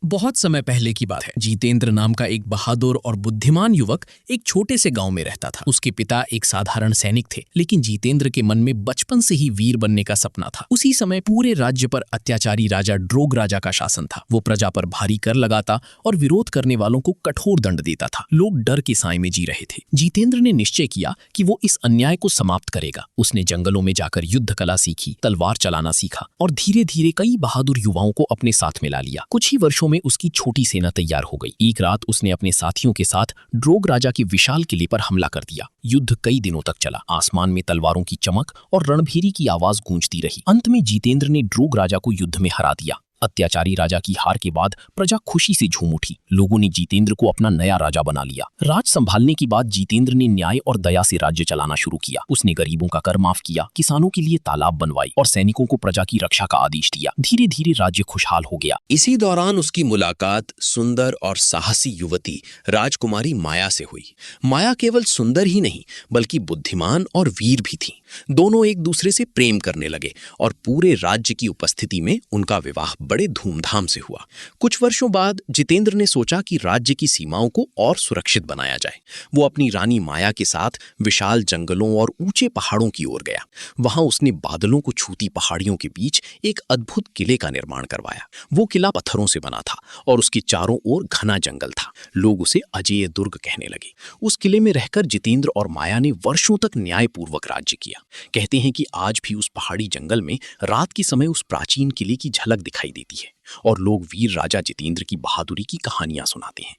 बहुत समय पहले की बात है। जितेंद्र नाम का एक बहादुर और बुद्धिमान युवक एक छोटे से गांव में रहता था। उसके पिता एक साधारण सैनिक थे, लेकिन जितेंद्र के मन में बचपन से ही वीर बनने का सपना था। उसी समय पूरे राज्य पर अत्याचारी राजा ड्रोग राजा का शासन था। वो प्रजा पर भारी कर लगाता और विरोध करने वालों को कठोर दंड देता था। लोग डर के साए में जी रहे थे। जितेंद्र ने निश्चय किया कि वो इस अन्याय को समाप्त करेगा। उसने जंगलों में जाकर युद्ध कला सीखी, तलवार चलाना सीखा और धीरे धीरे कई बहादुर युवाओं को अपने साथ मिला लिया। कुछ ही वर्षों में उसकी छोटी सेना तैयार हो गई। एक रात उसने अपने साथियों के साथ ड्रोग राजा के विशाल किले पर हमला कर दिया। युद्ध कई दिनों तक चला। आसमान में तलवारों की चमक और रणभेरी की आवाज गूंजती रही। अंत में जितेंद्र ने ड्रोग राजा को युद्ध में हरा दिया। अत्याचारी राजा की हार के बाद प्रजा खुशी से झूम उठी। लोगों ने जितेंद्र को अपना नया राजा बना लिया। राज संभालने के बाद जितेंद्र ने न्याय और दया से राज्य चलाना शुरू किया। उसने गरीबों का कर माफ किया, किसानों के लिए तालाब बनवाई और सैनिकों को प्रजा की रक्षा का आदेश दिया। धीरे धीरे राज्य खुशहाल हो गया। इसी दौरान उसकी मुलाकात सुंदर और साहसी युवती राजकुमारी माया से हुई। माया केवल सुंदर ही नहीं बल्कि बुद्धिमान और वीर भी थी। दोनों एक दूसरे से प्रेम करने लगे और पूरे राज्य की उपस्थिति में उनका विवाह बड़े धूमधाम से हुआ। कुछ वर्षों बाद जितेंद्र ने सोचा कि राज्य की सीमाओं को और सुरक्षित बनाया जाए। वो अपनी रानी माया के साथ विशाल जंगलों और ऊंचे पहाड़ों की ओर गया। वहां उसने बादलों को छूती पहाड़ियों के बीच एक अद्भुत किले का निर्माण करवाया। वो किला पत्थरों से बना था और उसके चारों ओर घना जंगल था। लोग उसे अजेय दुर्ग कहने लगे। उस किले में रहकर जितेंद्र और माया ने वर्षों तक न्यायपूर्वक राज्य किया। कहते हैं कि आज भी उस पहाड़ी जंगल में रात के समय उस प्राचीन किले की झलक दिखाई देती है और लोग वीर राजा जितेंद्र की बहादुरी की कहानियां सुनाते हैं।